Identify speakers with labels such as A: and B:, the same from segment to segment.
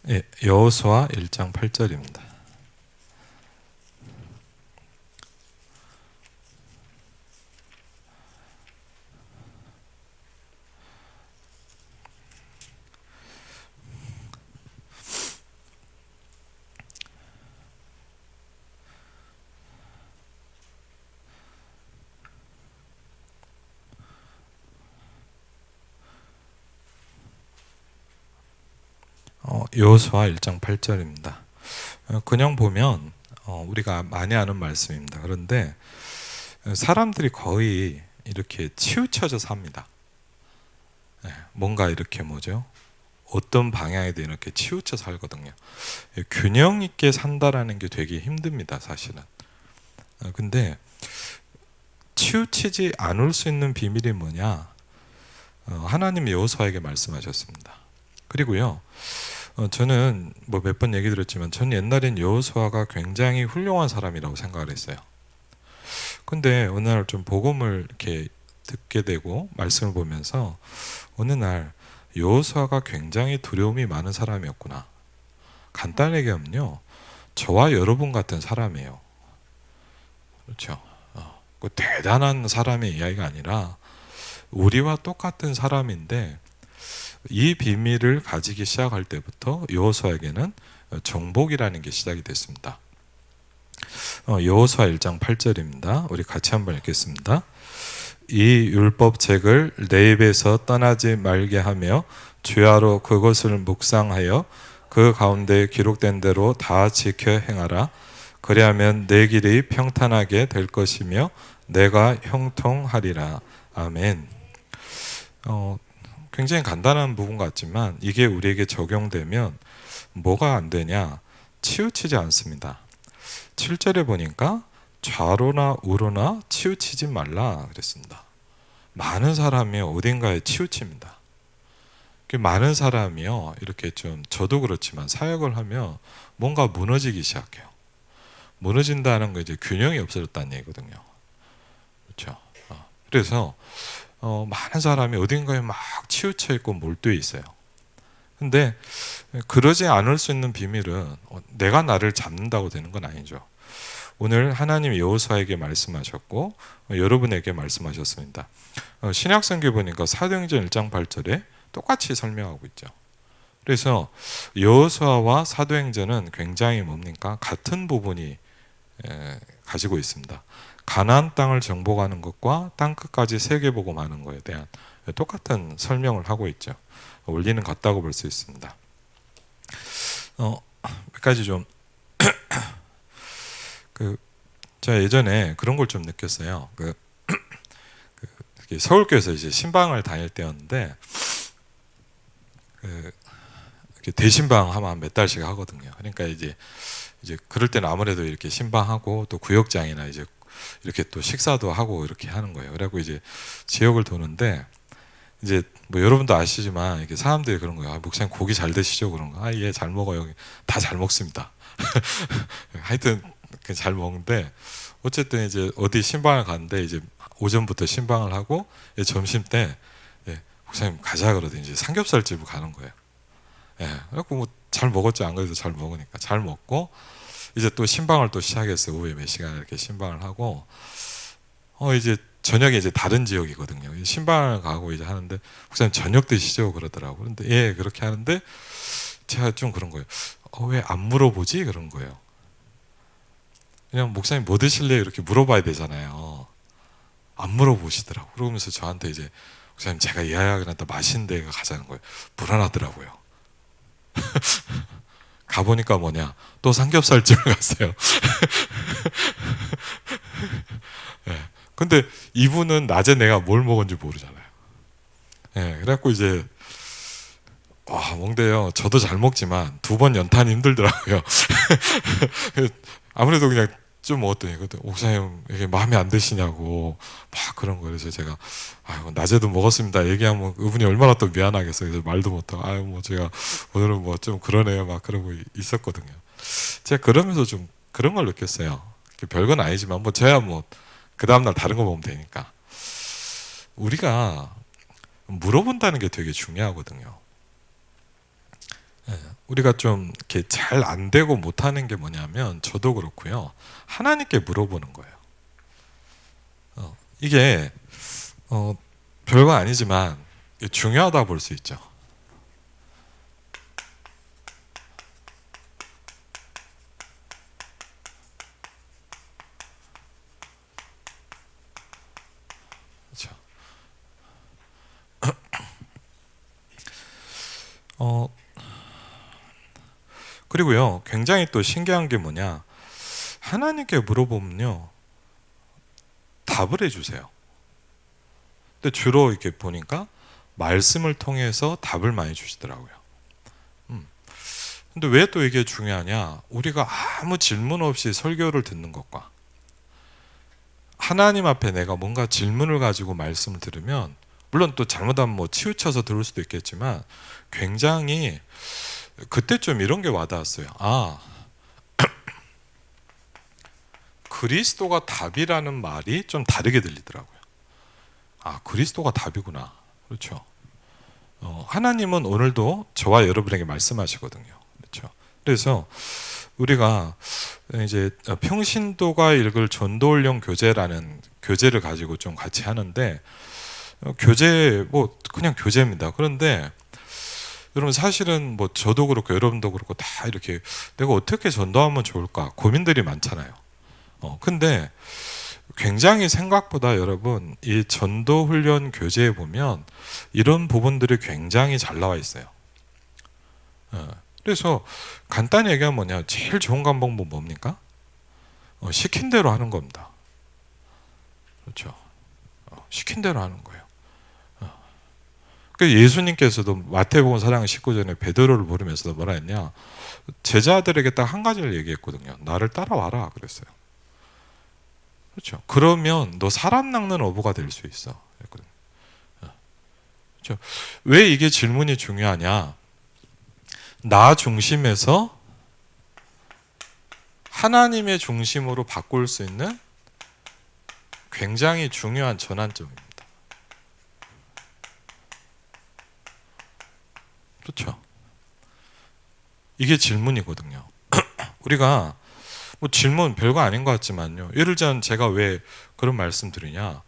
A: 예, 여호수아 1장 8절입니다. 여호수아 1장 8절입니다. 그냥 보면 우리가 많이 아는 말씀입니다. 그런데 사람들이 거의 이렇게 치우쳐져 삽니다. 뭔가 이렇게 뭐죠? 어떤 방향에도 이렇게 치우쳐 살거든요. 균형 있게 산다라는 게 되게 힘듭니다, 사실은. 근데 치우치지 않을 수 있는 비밀이 뭐냐? 하나님이 여호수아에게 말씀하셨습니다. 그리고요, 저는 뭐 몇 번 얘기 드렸지만 저는 옛날엔 여호수아가 굉장히 훌륭한 사람이라고 생각을 했어요. 근데 어느 날 좀 복음을 이렇게 듣게 되고 말씀을 보면서 어느 날 여호수아가 굉장히 두려움이 많은 사람이었구나. 간단하게 하면요, 저와 여러분 같은 사람이에요. 그렇죠. 그 대단한 사람의 이야기가 아니라 우리와 똑같은 사람인데 이 비밀을 가지기 시작할 때부터 여호수아에게는 정복이라는 게 시작이 됐습니다. 여호수아 1장 8절입니다. 우리 같이 한번 읽겠습니다. 이 율법책을 내 입에서 떠나지 말게 하며 주야로 그것을 묵상하여 그 가운데 기록된 대로 다 지켜 행하라. 그리하면 내 길이 평탄하게 될 것이며 내가 형통하리라. 아멘. 굉장히 간단한 부분 같지만 이게 우리에게 적용되면 뭐가 안 되냐? 치우치지 않습니다. 7절에 보니까 좌로나 우로나 치우치지 말라 그랬습니다. 많은 사람이 어딘가에 치우칩니다. 많은 사람이요, 이렇게 좀, 저도 그렇지만 사역을 하면 뭔가 무너지기 시작해요. 무너진다는 거 이제 균형이 없어졌다는 얘기거든요. 그렇죠. 그래서 많은 사람이 어딘가에 막 치우쳐 있고 몰두해 있어요. 근데 그러지 않을 수 있는 비밀은 내가 나를 잡는다고 되는 건 아니죠. 오늘 하나님 여호수아에게 말씀하셨고 여러분에게 말씀하셨습니다. 신약성경 보니까 사도행전 1장 8절에 똑같이 설명하고 있죠. 그래서 여호수아와 사도행전은 굉장히 뭡니까? 같은 부분이 가지고 있습니다. 가나안 땅을 정복하는 것과 땅끝까지 세계복음하는 것에 대한 똑같은 설명을 하고 있죠. 원리는 같다고 볼 수 있습니다. 몇 가지 좀 제가 예전에 그런 걸 좀 느꼈어요. 서울교회에서 이제 신방을 다닐 때였는데 대신방 하면 몇 달씩 하거든요. 그러니까 이제 그럴 때는 아무래도 이렇게 신방하고 또 구역장이나 이제 이렇게 또 식사도 하고 이렇게 하는 거예요. 그래갖고 이제 지역을 도는데 이제 뭐 여러분도 아시지만 이렇게 사람들이 그런 거예요. 목사님 고기 잘 드시죠? 그런 거. 예, 잘 먹어요. 다 잘 먹습니다. 하여튼 잘 먹는데 어쨌든 이제 어디 신방을 갔는데 이제 오전부터 신방을 하고 점심 때 목사님 가자 그러더니 이제 삼겹살 집을 가는 거예요. 그래갖고 뭐 잘 먹었죠. 안 그래도 잘 먹으니까 잘 먹고 이제 또 신방을 또 시작했어요. 오후에 몇 시간 이렇게 신방을 하고 이제 저녁에 이제 다른 지역이거든요. 신방을 가고 이제 하는데 목사님 저녁 드시죠? 그러더라고요. 그런데 예, 그렇게 하는데 제가 좀 그런 거예요. 왜 안 물어보지? 그런 거예요. 그냥 목사님 뭐 드실래요? 이렇게 물어봐야 되잖아요. 안 물어보시더라고요. 그러면서 저한테 이제 목사님 제가 예약해놨다 맛있는 데 가자는 거예요. 불안하더라고요. 가보니까 뭐냐, 또 삼겹살집을 갔어요. 네. 근데 이분은 낮에 내가 뭘 먹은지 모르잖아요. 그래갖고 이제 먹대요. 저도 잘 먹지만 두 번 연탄이 힘들더라고요. 아무래도 그냥 좀 먹었더니 목사님 이게 마음에 안 드시냐고 막 그런 거예요. 그래서 제가 낮에도 먹었습니다 얘기하면 그분이 얼마나 또 미안하겠어요. 그래서 말도 못하고 뭐 제가 오늘은 뭐 좀 그러네요 막 그러고 있었거든요. 제가 그러면서 좀 그런 걸 느꼈어요. 별건 아니지만 뭐 제가 뭐 그 다음날 다른 거 먹으면 되니까 우리가 물어본다는 게 되게 중요하거든요. 예, 우리가 좀 이렇게 잘 안 되고 못하는 게 뭐냐면 저도 그렇고요. 하나님께 물어보는 거예요. 이게 별거 아니지만 중요하다 볼 수 있죠. 그렇죠. 그리고요, 굉장히 또 신기한 게 뭐냐, 하나님께 물어보면요, 답을 해주세요. 근데 주로 이렇게 보니까 말씀을 통해서 답을 많이 주시더라고요. 근데 왜 또 이게 중요하냐? 우리가 아무 질문 없이 설교를 듣는 것과 하나님 앞에 내가 뭔가 질문을 가지고 말씀을 들으면, 물론 또 잘못하면 뭐 치우쳐서 들을 수도 있겠지만 굉장히 그때 좀 이런 게 와닿았어요. 아, 그리스도가 답이라는 말이 좀 다르게 들리더라고요. 아, 그리스도가 답이구나. 그렇죠. 하나님은 오늘도 저와 여러분에게 말씀하시거든요. 그렇죠. 그래서 우리가 이제 평신도가 읽을 전도훈련 교재라는 교재를 가지고 좀 같이 하는데, 교재 뭐 그냥 교재입니다. 그런데 여러분 사실은 뭐 저도 그렇고 여러분도 그렇고 다 이렇게 내가 어떻게 전도하면 좋을까 고민들이 많잖아요. 근데 굉장히 생각보다 여러분 이 전도훈련 교재에 보면 이런 부분들이 굉장히 잘 나와 있어요. 그래서 간단히 얘기하면 뭐냐, 제일 좋은 방법은 뭡니까? 시킨 대로 하는 겁니다. 그렇죠. 시킨 대로 하는 거예요. 그 예수님께서도 마태복음 4장 19절에 베드로를 부르면서 뭐라 했냐, 제자들에게 딱 한 가지를 얘기했거든요. 나를 따라와라 그랬어요. 그렇죠. 그러면 너 사람 낚는 어부가 될 수 있어. 그랬거든요. 그렇죠. 왜 이게 질문이 중요하냐? 나 중심에서 하나님의 중심으로 바꿀 수 있는 굉장히 중요한 전환점입니다. 그렇죠. 이게 질문이거든요. 우리가 뭐 질문 별거 아닌 것 같지만요. 예를 들자면 제가 왜 그런 말씀 드리냐,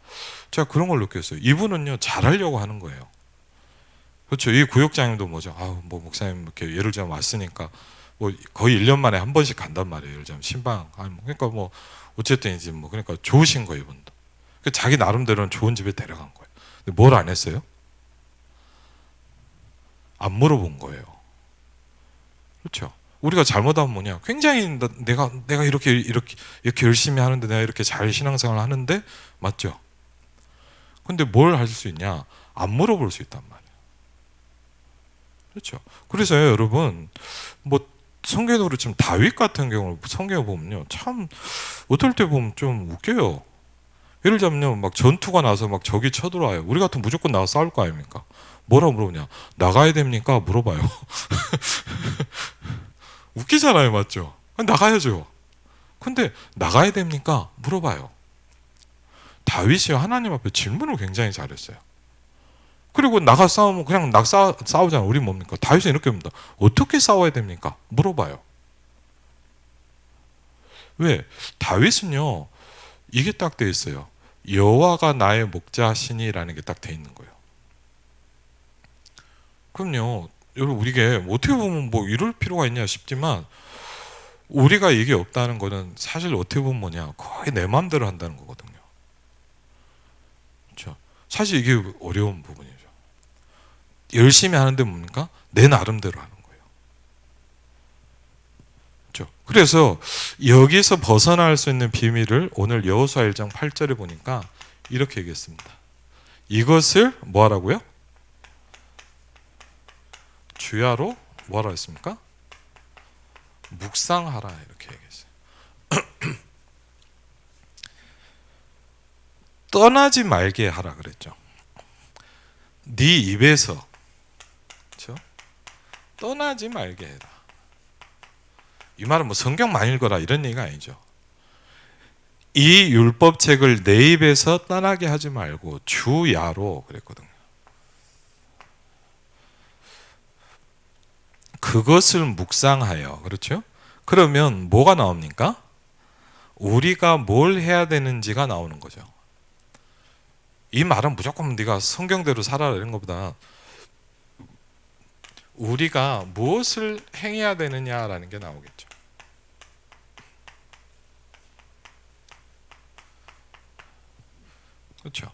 A: 제가 그런 걸 느꼈어요. 이분은요 잘하려고 하는 거예요. 그렇죠. 이 구역장님도 뭐죠. 뭐 목사님 이렇게 예를 들자면 왔으니까 뭐 거의 1년 만에 한 번씩 간단 말이에요. 예를 들자면 신방. 그러니까 뭐 어쨌든 이제 뭐 그러니까 좋으신 거예요, 이분도. 자기 나름대로는 좋은 집에 데려간 거예요. 근데 뭘 안 했어요? 안 물어본 거예요. 그렇죠. 우리가 잘못하면 뭐냐, 굉장히 내가 이렇게 열심히 하는데, 내가 이렇게 잘 신앙생활을 하는데, 맞죠? 근데 뭘 할 수 있냐? 안 물어볼 수 있단 말이에요. 그렇죠. 그래서요, 여러분, 뭐 성경에도 그렇지만 다윗 같은 경우를 성경에 보면요, 참 어떨 때 보면 좀 웃겨요. 예를 들자면요, 막 전투가 나서 막 적이 쳐들어와요. 우리 같으면 무조건 나가 싸울 거 아닙니까? 뭐라고 물어보냐? 나가야 됩니까? 물어봐요. 웃기잖아요, 맞죠? 나가야죠. 근데 나가야 됩니까? 물어봐요. 다윗이 하나님 앞에 질문을 굉장히 잘했어요. 그리고 나가 싸우면 그냥 싸우잖아요. 우리 뭡니까? 다윗은 이렇게 묻니다. 어떻게 싸워야 됩니까? 물어봐요. 왜? 다윗은요, 이게 딱 돼 있어요. 여호와가 나의 목자시니라는 게 딱 돼 있는 거예요. 그럼요, 여러분, 이게 어떻게 보면 뭐 이럴 필요가 있냐 싶지만, 우리가 이게 없다는 거는 사실 어떻게 보면 뭐냐, 거의 내 마음대로 한다는 거거든요. 그렇죠? 사실 이게 어려운 부분이죠. 열심히 하는데 뭡니까? 내 나름대로 하는 거예요. 그렇죠? 그래서 여기서 벗어날 수 있는 비밀을 오늘 여호수아 1장 8절에 보니까 이렇게 얘기했습니다. 이것을 뭐 하라고요? 주야로 뭐하라 했습니까? 묵상하라 이렇게 얘기했어요. 떠나지 말게 하라 그랬죠. 네 입에서, 그렇죠? 떠나지 말게 해라. 이 말은 뭐 성경 많이 읽어라 이런 얘기가 아니죠. 이 율법책을 내 입에서 떠나게 하지 말고 주야로 그랬거든요. 그것을 묵상하여, 그렇죠? 그러면 뭐가 나옵니까? 우리가 뭘 해야 되는지가 나오는 거죠. 이 말은 무조건 네가 성경대로 살아라 이런 것보다 우리가 무엇을 행해야 되느냐라는 게 나오겠죠. 그렇죠.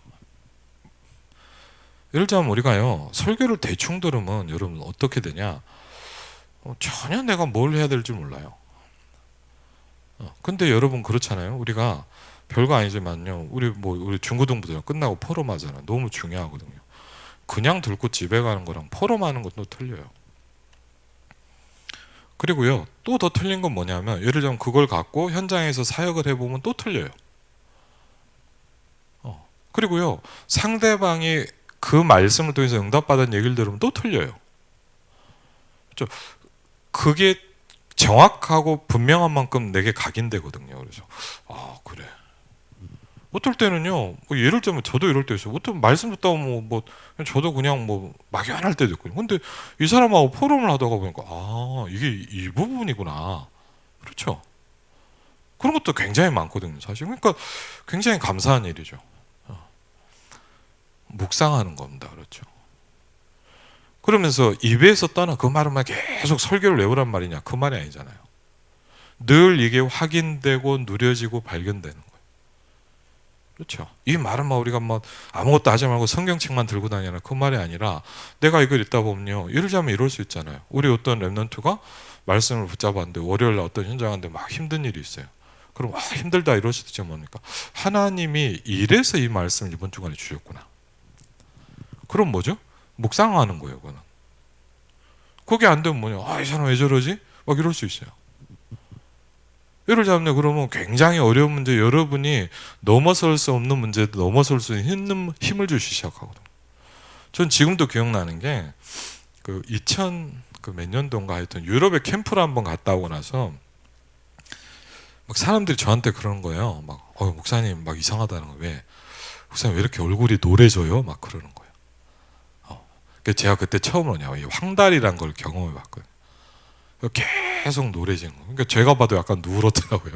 A: 예를 들자면 우리가요 설교를 대충 들으면 여러분 어떻게 되냐? 전혀 내가 뭘 해야 될지 몰라요. 근데 여러분 그렇잖아요. 우리가 별거 아니지만요. 우리 중고등부들 끝나고 포럼하잖아요. 너무 중요하거든요. 그냥 들고 집에 가는 거랑 포럼하는 것도 틀려요. 그리고요 또 더 틀린 건 뭐냐면 예를 들면 그걸 갖고 현장에서 사역을 해보면 또 틀려요. 그리고요 상대방이 그 말씀을 통해서 응답받은 얘기를 들으면 또 틀려요. 그렇죠? 그게 정확하고 분명한 만큼 내게 각인되거든요. 그래서 그래. 어떨 때는요 예를 들면 저도 이럴 때 있어요. 어떤 말씀 듣다가 저도 그냥 막연할 때도 있거든요. 근데 이 사람하고 포럼을 하다가 보니까 이게 이 부분이구나. 그렇죠? 그런 것도 굉장히 많거든요 사실. 그러니까 굉장히 감사한 일이죠. 묵상하는 겁니다. 그렇죠? 그러면서 입에서 떠나 그 말은 계속 설교를 외우란 말이냐, 그 말이 아니잖아요. 늘 이게 확인되고 누려지고 발견되는 거예요. 그렇죠? 이 말은 우리가 아무것도 하지 말고 성경책만 들고 다니라 그 말이 아니라 내가 이걸 읽다 보면요 예를 들자면 이럴 수 있잖아요. 우리 어떤 랩런트가 말씀을 붙잡았는데 월요일 날 어떤 현장인데 막 힘든 일이 있어요. 그럼 힘들다 이럴 수도 있지만 뭡니까? 하나님이 이래서 이 말씀을 이번 주간에 주셨구나. 그럼 뭐죠? 묵상하는 거예요. 그거는. 그게 안 되면 뭐냐? 이 사람 왜 저러지? 막 이럴 수 있어요. 예를 들자면 그러면 굉장히 어려운 문제, 여러분이 넘어설 수 없는 문제도 넘어설 수 있는 힘을 주기 시작하거든요. 전 지금도 기억나는 게 그 2000 몇 년도인가 하여튼 유럽에 캠프를 한번 갔다 오고 나서 막 사람들이 저한테 그러는 거예요. 목사님 이상하다는 거예요. 왜? 목사님 왜 이렇게 얼굴이 노래져요? 막 그러는 거예요. 제가 그때 처음으로 황달이란 걸 경험해 봤거든요. 계속 노래지는 거예요. 그러니까 제가 봐도 약간 누렇더라고요.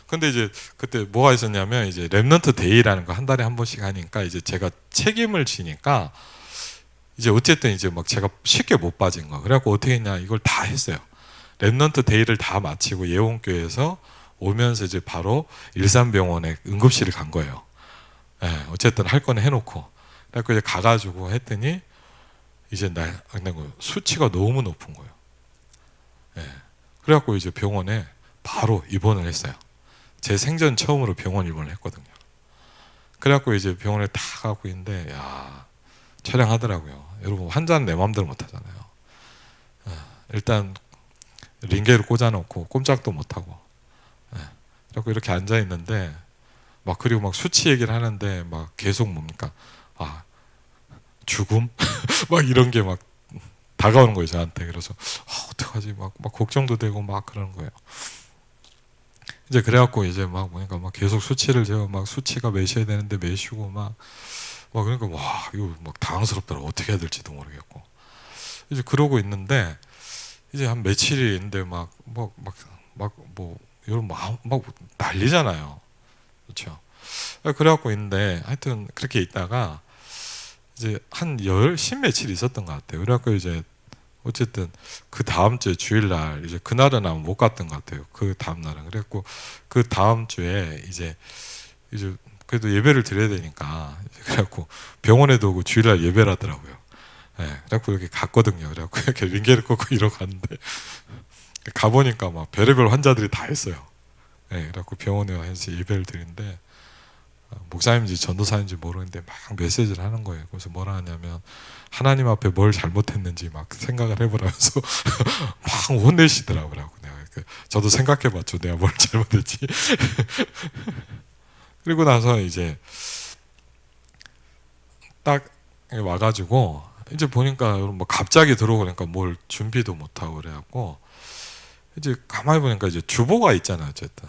A: 근데 이제 그때 뭐가 있었냐면 이제 랩넌트 데이라는 거 한 달에 한 번씩 하니까 이제 제가 책임을 지니까 이제 어쨌든 이제 제가 쉽게 못 빠진 거예요. 그래갖고 어떻게 했냐 이걸 다 했어요. 랩넌트 데이를 다 마치고 예원교회에서 오면서 이제 바로 일산병원에 응급실을 간 거예요. 어쨌든 할 거는 해놓고 그래갖고 이제 가가지고 했더니 이제 수치가 너무 높은 거예요. 그래갖고 이제 병원에 바로 입원을 했어요. 제 생전 처음으로 병원 입원을 했거든요. 그래갖고 이제 병원에 다 가고 있는데 촬영하더라고요. 여러분 환자는 내 마음대로 못 하잖아요. 일단 링게를 꽂아놓고 꼼짝도 못 하고 그래갖고 이렇게 앉아 있는데 그리고 수치 얘기를 하는데 계속 뭡니까? 죽음? 이런 게 다가오는 거예요 저한테. 그래서 어떡하지 막 걱정도 되고 그러는 거예요. 이제 그래갖고 이제 보니까 계속 수치를 재고 수치가 매셔야 되는데 매시고 그러니까 이거 당황스럽더라고. 어떻게 해야 될지도 모르겠고 이제 그러고 있는데 이제 한 며칠이 있는데 여러분 난리잖아요. 그렇죠? 그래갖고 있는데 하여튼 그렇게 있다가 이제 한 10며칠 있었던 것 같아요. 그래갖고 이제 어쨌든 그 다음 주에 주일날 이제 그날은 아마 못 갔던 것 같아요. 그 다음 날은. 그래갖고 그 다음 주에 이제 그래도 예배를 드려야 되니까 그래갖고 병원에도 오고 주일날 예배를 하더라고요. 그래갖고 이렇게 갔거든요. 그래갖고 이렇게 링게를 꽂고 이러고 갔는데 가보니까 별의별 환자들이 다 했어요. 그래갖고 병원에 와서 예배를 드리는데 목사님인지 전도사인지 모르는데 메시지를 하는 거예요. 그래서 뭐라 하냐면 하나님 앞에 뭘 잘못했는지 생각을 해보라면서 혼내시더라고요. 저도 생각해봤죠. 내가 뭘 잘못했지. 그리고 나서 이제 딱 와가지고 이제 보니까 갑자기 들어오니까 뭘 준비도 못하고 그래갖고 이제 가만히 보니까 이제 주보가 있잖아요. 어쨌든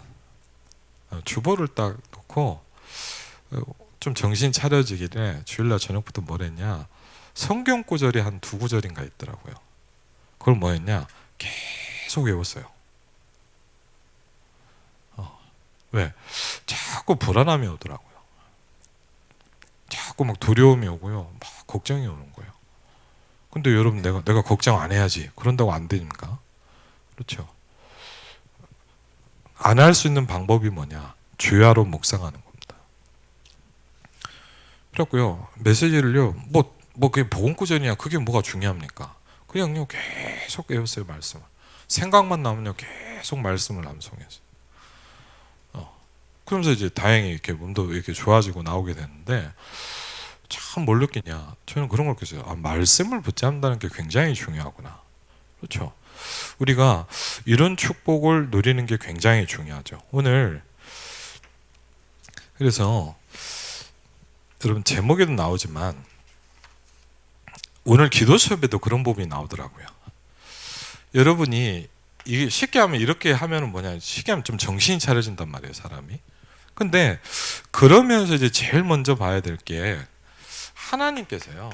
A: 주보를 딱 놓고 좀 정신 차려지길래 주일날 저녁부터 뭘 했냐 성경 구절이 한 2구절인가 있더라고요. 그걸 뭐였냐? 계속 외웠어요. 왜? 자꾸 불안함이 오더라고요. 자꾸 막 두려움이 오고요. 막 걱정이 오는 거예요. 근데 여러분 내가 걱정 안 해야지. 그런다고 안 되니까. 그렇죠. 안 할 수 있는 방법이 뭐냐? 주야로 묵상하는 겁니다. 그래갖고요. 메시지를요. 그게 복음구전이야. 그게 뭐가 중요합니까? 그냥요. 계속 외웠어요. 말씀을. 생각만 나면요. 계속 말씀을 암송했어요. 그러면서 이제 다행히 이렇게 몸도 이렇게 좋아지고 나오게 됐는데 참 뭘 느끼냐? 저는 그런 걸 느꼈어요. 말씀을 붙잡는다는 게 굉장히 중요하구나. 그렇죠? 우리가 이런 축복을 누리는 게 굉장히 중요하죠. 오늘 그래서 여러분 제목에도 나오지만 오늘 기도 수업에도 그런 부분이 나오더라고요. 여러분이 이게 쉽게 하면 이렇게 하면은 뭐냐? 쉽게 하면 좀 정신이 차려진단 말이에요, 사람이. 근데 그러면서 이제 제일 먼저 봐야 될 게 하나님께서요.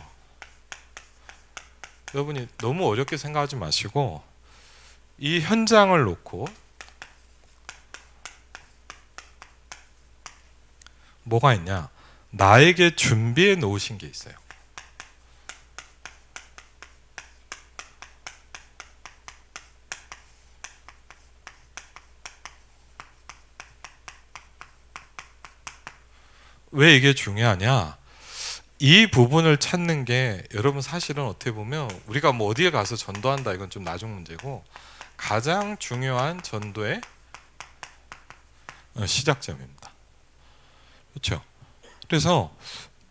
A: 여러분이 너무 어렵게 생각하지 마시고 이 현장을 놓고 뭐가 있냐? 나에게 준비해 놓으신 게 있어요. 왜 이게 중요하냐? 이 부분을 찾는 게 여러분 사실은 어떻게 보면 우리가 뭐 어디에 가서 전도한다 이건 좀 나중 문제고 가장 중요한 전도의 시작점입니다. 그렇죠? 그래서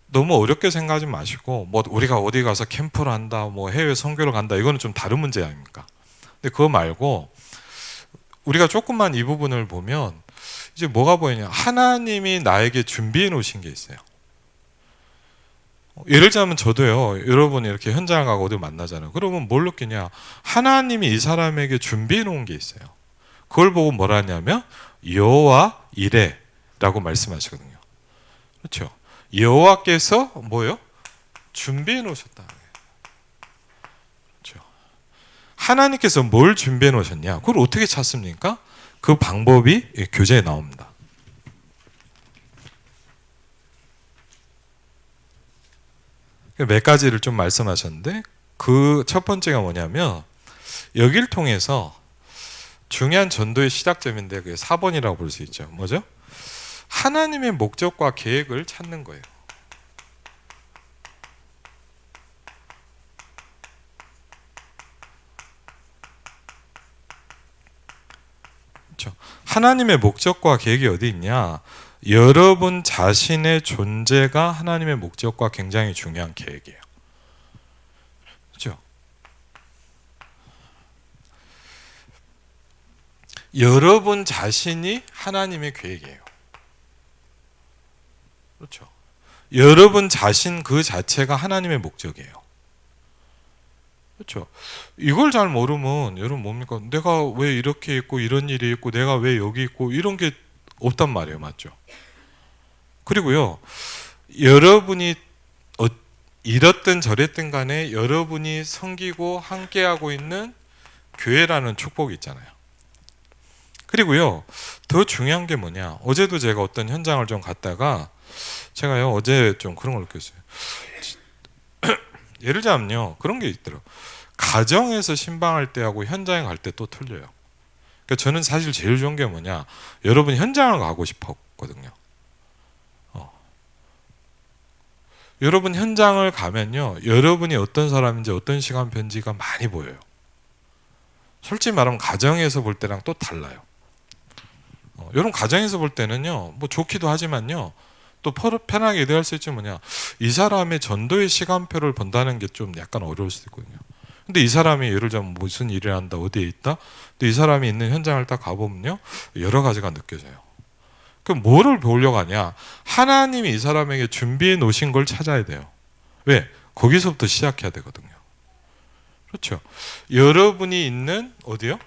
A: 너무 어렵게 생각하지 마시고 뭐 우리가 어디 가서 캠프를 한다, 뭐 해외 선교를 간다 이거는 좀 다른 문제 아닙니까? 근데 그거 말고 우리가 조금만 이 부분을 보면 이제 뭐가 보이냐? 하나님이 나에게 준비해 놓으신 게 있어요. 예를 들자면 저도요. 여러분이 이렇게 현장 가고 어디 만나잖아요. 그러면 뭘 느끼냐? 하나님이 이 사람에게 준비해 놓은 게 있어요. 그걸 보고 뭐라 하냐면 여호와 이레라고 말씀하시거든요. 그렇죠? 여호와께서 뭐요? 준비해 놓으셨다. 그렇죠? 하나님께서 뭘 준비해 놓으셨냐? 그걸 어떻게 찾습니까? 그 방법이 교재에 나옵니다. 몇 가지를 좀 말씀하셨는데 그 첫 번째가 뭐냐면 여길 통해서 중요한 전도의 시작점인데 그게 4번이라고 볼 수 있죠. 뭐죠? 하나님의 목적과 계획을 찾는 거예요. 그렇죠? 하나님의 목적과 계획이 어디 있냐? 여러분 자신의 존재가 하나님의 목적과 굉장히 중요한 계획이에요. 그렇죠? 여러분 자신이 하나님의 계획이에요. 그렇죠? 여러분 자신 그 자체가 하나님의 목적이에요. 그렇죠? 이걸 잘 모르면 여러분 뭡니까? 내가 왜 이렇게 있고 이런 일이 있고 내가 왜 여기 있고 이런 게 없단 말이에요. 맞죠? 그리고요. 여러분이 이렇든 저랬든 간에 여러분이 섬기고 함께하고 있는 교회라는 축복이 있잖아요. 그리고요. 더 중요한 게 뭐냐? 어제도 제가 어떤 현장을 좀 갔다가 제가요. 어제 좀 그런 걸 느꼈어요. 예를 들자면요. 그런 게 있더라고요. 가정에서 신방할 때하고 현장에 갈 때 또 틀려요. 그러니까 저는 사실 제일 좋은 게 뭐냐? 여러분 현장을 가고 싶었거든요. 여러분 현장을 가면요. 여러분이 어떤 사람인지 어떤 시간 편지가 많이 보여요. 솔직히 말하면 가정에서 볼 때랑 또 달라요. 여러분 가정에서 볼 때는요. 뭐 좋기도 하지만요. 또 편하게 대할 수 있지 뭐냐. 이 사람의 전도의 시간표를 본다는 게 좀 약간 어려울 수도 있거든요. 근데 이 사람이 예를 들면 무슨 일을 한다, 어디에 있다? 근데 이 사람이 있는 현장을 딱 가보면요. 여러 가지가 느껴져요. 그럼 뭐를 배우려고 하냐? 하나님이 이 사람에게 준비해 놓으신 걸 찾아야 돼요. 왜? 거기서부터 시작해야 되거든요. 그렇죠? 여러분이 있는 어디요?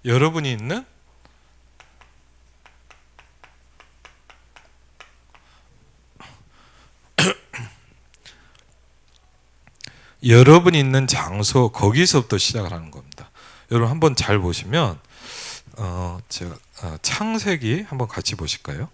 A: 여러분이 있는 여러분이 있는 장소 거기서부터 시작을 하는 겁니다. 여러분 한번 잘 보시면 제가 창세기 한번 같이 보실까요?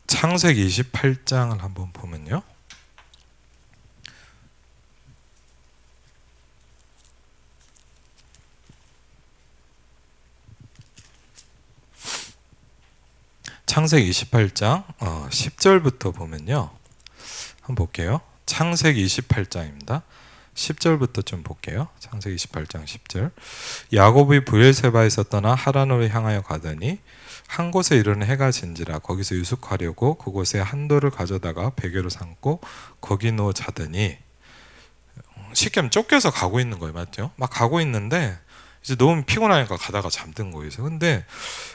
A: 창세기 28장을 한번 보면요. 창세기 28장 10절부터 보면요. 한번 볼게요. 창세기 28장입니다. 10절부터 좀 볼게요. 창세기 28장 10절. 야곱이 브엘세바에서 떠나 하란으로 향하여 가더니 한 곳에 이르는 해가 진지라 거기서 유숙하려고 그곳에 한 돌을 가져다가 베개로 삼고 거기 누워 자더니, 쉽게 하면 쫓겨서 가고 있는 거예요. 맞죠? 막 가고 있는데 이제 너무 피곤하니까 가다가 잠든 거예요. 근데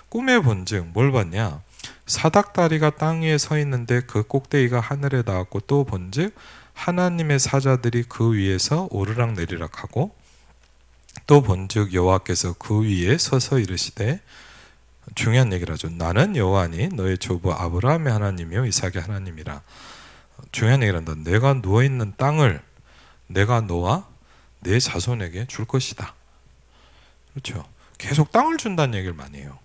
A: 꿈에 본즉 뭘 봤냐? 사닥다리가 땅 위에 서 있는데 그 꼭대기가 하늘에 닿았고, 또 본즉 하나님의 사자들이 그 위에서 오르락 내리락 하고, 또 본즉 여호와께서 그 위에 서서 이르시되, 중요한 얘기를 하죠. 나는 여호와니 너의 조부 아브라함의 하나님이요 이삭의 하나님이라. 중요한 얘기를 한다. 내가 누워있는 땅을 내가 너와 내 자손에게 줄 것이다. 그렇죠. 계속 땅을 준다는 얘기를 많이 해요.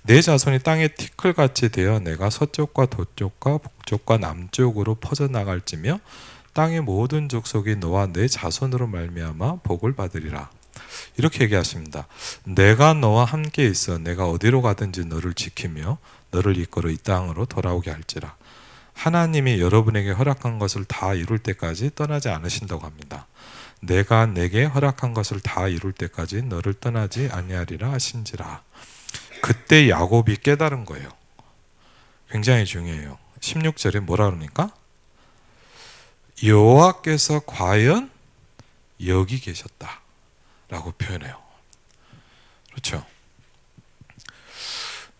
A: 내 자손이 땅에 티끌같이 되어 내가 서쪽과 동쪽과 북쪽과 남쪽으로 퍼져나갈지며 땅의 모든 족속이 너와 내 자손으로 말미암아 복을 받으리라. 이렇게 얘기하십니다. 내가 너와 함께 있어 내가 어디로 가든지 너를 지키며 너를 이끌어 이 땅으로 돌아오게 할지라. 하나님이 여러분에게 허락한 것을 다 이룰 때까지 떠나지 않으신다고 합니다. 내가 내게 허락한 것을 다 이룰 때까지 너를 떠나지 아니하리라 하신지라. 그때 야곱이 깨달은 거예요. 굉장히 중요해요. 16절에 뭐라 그럽니까? 여호와께서 과연 여기 계셨다 라고 표현해요. 그렇죠.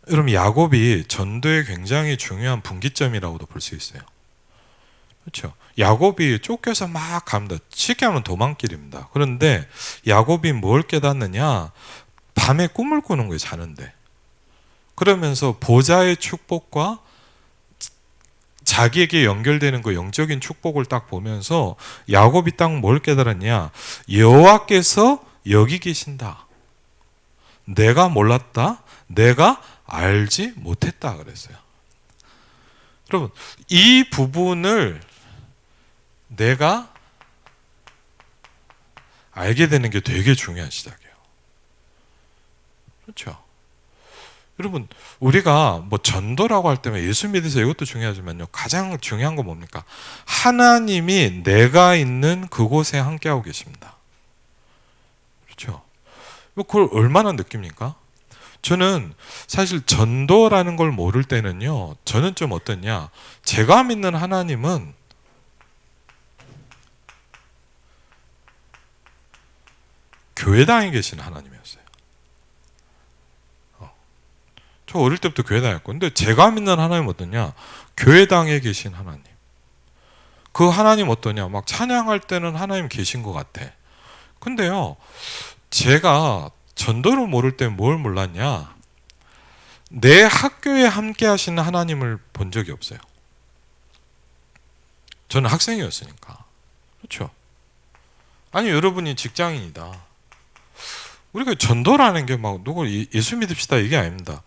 A: 여러분, 야곱이 전도의 굉장히 중요한 분기점이라고도 볼 수 있어요. 그렇죠. 야곱이 쫓겨서 막 갑니다. 쉽게 하면 도망길입니다. 그런데 야곱이 뭘 깨닫느냐? 밤에 꿈을 꾸는 거예요. 자는데. 그러면서 보좌의 축복과 자기에게 연결되는 그 영적인 축복을 딱 보면서 야곱이 딱 뭘 깨달았냐? 여호와께서 여기 계신다. 내가 몰랐다. 내가 알지 못했다 그랬어요. 여러분, 이 부분을 내가 알게 되는 게 되게 중요한 시작이에요. 그렇죠. 여러분, 우리가 뭐 전도라고 할 때면 예수 믿으세요 이것도 중요하지만요, 가장 중요한 건 뭡니까? 하나님이 내가 있는 그곳에 함께하고 계십니다. 그렇죠. 그걸 얼마나 느낍니까? 저는 사실 전도라는 걸 모를 때는요, 저는 좀 어떠냐, 제가 믿는 하나님은 교회당에 계신 하나님이었어요. 저 어릴 때부터 교회 다녔고, 근데 제가 믿는 하나님 어떠냐? 교회당에 계신 하나님. 그 하나님 어떠냐? 막 찬양할 때는 하나님 계신 것 같아. 근데요, 제가 전도를 모를 때 뭘 몰랐냐? 내 학교에 함께 하시는 하나님을 본 적이 없어요. 저는 학생이었으니까. 그렇죠? 아니, 여러분이 직장인이다. 우리가 전도라는 게 막 누구 예수 믿읍시다 이게 아닙니다.